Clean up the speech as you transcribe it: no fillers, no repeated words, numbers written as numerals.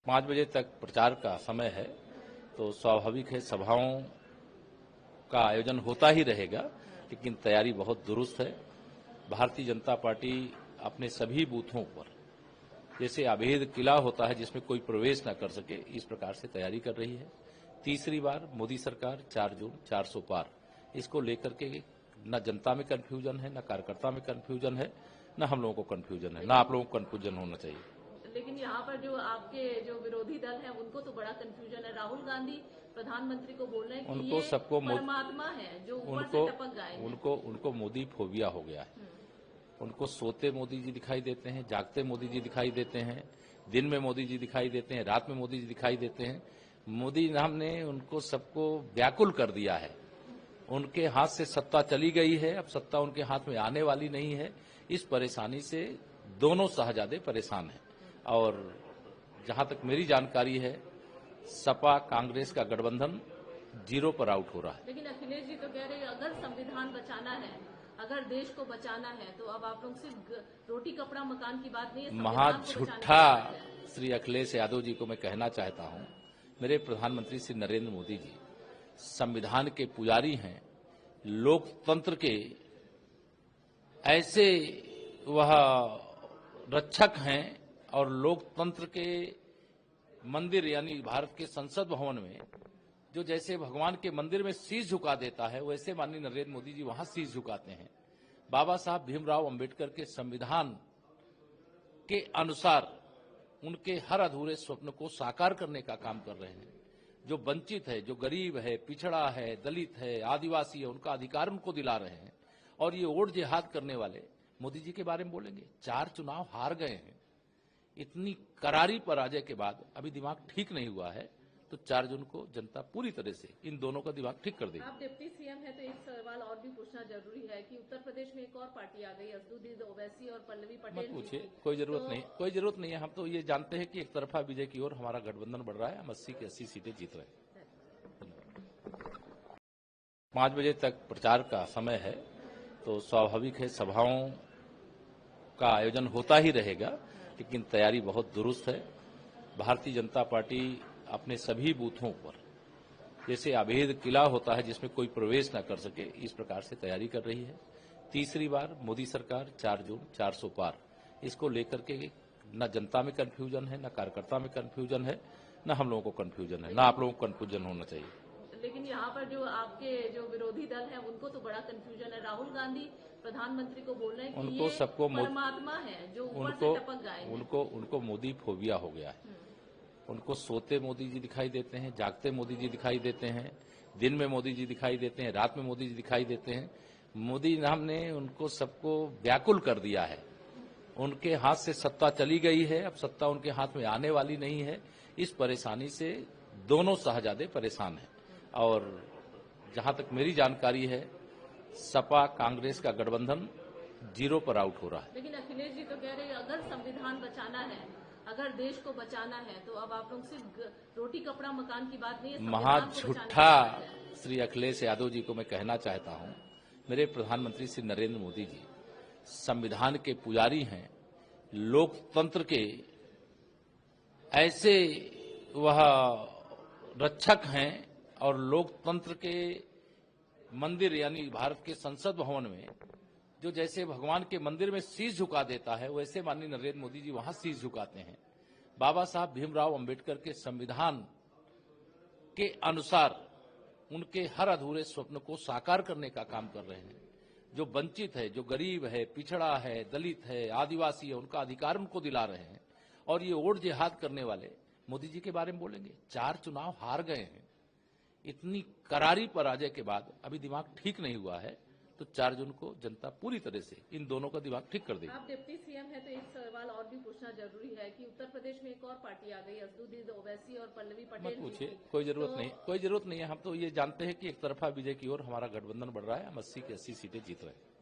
5 बजे तक प्रचार का समय है, तो स्वाभाविक है सभाओं का आयोजन होता ही रहेगा, लेकिन तैयारी बहुत दुरुस्त है। भारतीय जनता पार्टी अपने सभी बूथों पर जैसे अभेद किला होता है जिसमें कोई प्रवेश न कर सके, इस प्रकार से तैयारी कर रही है। तीसरी बार मोदी सरकार 4 जून 400 पार, इसको लेकर के न जनता में कन्फ्यूजन है, न कार्यकर्ता में कन्फ्यूजन है, न हम लोगों को कन्फ्यूजन है, न आप लोगों को कन्फ्यूजन होना चाहिए। लेकिन यहाँ पर जो आपके जो विरोधी दल है उनको तो बड़ा कंफ्यूजन है। राहुल गांधी प्रधानमंत्री को बोल रहे हैं कि ये परमात्मा है जो ऊपर से टपक गए हैं। उनको मोदी फोबिया हो गया है। उनको सोते मोदी जी दिखाई देते हैं, जागते मोदी जी दिखाई देते हैं, दिन में मोदी जी दिखाई देते हैं, रात में मोदी जी दिखाई देते हैं। मोदी नाम ने उनको सबको व्याकुल कर दिया है। उनके हाथ से सत्ता चली गई है, अब सत्ता उनके हाथ में आने वाली नहीं है। इस परेशानी से दोनों शहजादे परेशान हैं। और जहां तक मेरी जानकारी है, सपा कांग्रेस का गठबंधन 0 पर आउट हो रहा है। लेकिन अखिलेश जी तो कह रहे हैं अगर संविधान बचाना है, अगर देश को बचाना है, तो अब आप लोग सिर्फ रोटी कपड़ा मकान की बात नहीं है, महाझूठा श्री अखिलेश यादव जी को मैं कहना चाहता हूं, मेरे प्रधानमंत्री श्री नरेंद्र मोदी जी संविधान के पुजारी हैं, लोकतंत्र के ऐसे वह रक्षक हैं, और लोकतंत्र के मंदिर यानी भारत के संसद भवन में जो जैसे भगवान के मंदिर में शीश झुका देता है, वैसे माननीय नरेंद्र मोदी जी वहां शीश झुकाते हैं। बाबा साहब भीमराव अंबेडकर के संविधान के अनुसार उनके हर अधूरे स्वप्न को साकार करने का काम कर रहे हैं। जो वंचित है, जो गरीब है, पिछड़ा है, दलित है, आदिवासी है, उनका अधिकार उनको दिला रहे हैं। और ये वोट जिहाद करने वाले मोदी जी के बारे में बोलेंगे। 4 चुनाव हार गए हैं। इतनी करारी पराजय के बाद अभी दिमाग ठीक नहीं हुआ है, तो 4 जून को जनता पूरी तरह से इन दोनों का दिमाग ठीक कर देगी। आप डिप्टी सीएम है, तो एक सवाल और भी पूछना जरूरी है कि उत्तर प्रदेश में एक और पार्टी आ गई, असदुद्दीन ओवैसी और पल्लवी पटेल। मत पूछिए, कोई जरूरत नहीं है। हम तो ये जानते हैं कि एक तरफा विजय की ओर हमारा गठबंधन बढ़ रहा है। हम 80 की 80 सीटें जीत रहे हैं। 5 बजे तक प्रचार का समय है, तो स्वाभाविक है सभाओं का आयोजन होता ही रहेगा, लेकिन तैयारी बहुत दुरुस्त है। भारतीय जनता पार्टी अपने सभी बूथों पर जैसे अभेद किला होता है जिसमें कोई प्रवेश न कर सके, इस प्रकार से तैयारी कर रही है। तीसरी बार मोदी सरकार 4 जून 400 पार, इसको लेकर के न जनता में कन्फ्यूजन है, न कार्यकर्ता में कन्फ्यूजन है, न हम लोगों को कन्फ्यूजन है, न आप लोगों को कन्फ्यूजन होना चाहिए। लेकिन यहाँ पर जो आपके जो विरोधी दल है उनको तो बड़ा कंफ्यूजन है। राहुल गांधी प्रधानमंत्री को बोल रहे हैं कि ये परमात्मा है जो ऊपर से टपक गए हैं। उनको मोदी फोबिया हो गया है। उनको सोते मोदी जी दिखाई देते हैं, जागते मोदी जी दिखाई देते हैं, दिन में मोदी जी दिखाई देते हैं, रात में मोदी जी दिखाई देते हैं। मोदी नाम ने उनको सबको व्याकुल कर दिया है। उनके हाथ से सत्ता चली गई है, अब सत्ता उनके हाथ में आने वाली नहीं है। इस परेशानी से दोनों शहजादे परेशान हैं। और जहां तक मेरी जानकारी है, सपा कांग्रेस का गठबंधन 0 पर आउट हो रहा है। लेकिन अखिलेश जी तो कह रहे हैं अगर संविधान बचाना है, अगर देश को बचाना है, तो अब आप लोग सिर्फ रोटी कपड़ा मकान की बात नहीं है, महाझूठा श्री अखिलेश यादव जी को मैं कहना चाहता हूं, मेरे प्रधानमंत्री श्री नरेंद्र मोदी जी संविधान के पुजारी हैं, लोकतंत्र के ऐसे वह रक्षक हैं, और लोकतंत्र के मंदिर यानी भारत के संसद भवन में जो जैसे भगवान के मंदिर में शीश झुका देता है, वैसे माननीय नरेंद्र मोदी जी वहां शीश झुकाते हैं। बाबा साहब भीमराव अंबेडकर के संविधान के अनुसार उनके हर अधूरे स्वप्न को साकार करने का काम कर रहे हैं। जो वंचित है, जो गरीब है, पिछड़ा है, दलित है, आदिवासी है, उनका अधिकार उनको दिला रहे हैं। और ये वोट जिहाद करने वाले मोदी जी के बारे में बोलेंगे। 4 चुनाव हार गए हैं। इतनी करारी पराजय के बाद अभी दिमाग ठीक नहीं हुआ है, तो 4 जून को जनता पूरी तरह से इन दोनों का दिमाग ठीक कर देगी। आप डिप्टी सीएम है, तो एक सवाल और भी पूछना जरूरी है कि उत्तर प्रदेश में एक और पार्टी आ गई, असदुद्दीन ओवैसी और पल्लवी पटेल। मत पूछिए, कोई जरूरत नहीं है। हम तो ये जानते हैं कि एक तरफा विजय की ओर हमारा गठबंधन बढ़ रहा है। हम 80 की 80 सीटें जीत रहे हैं।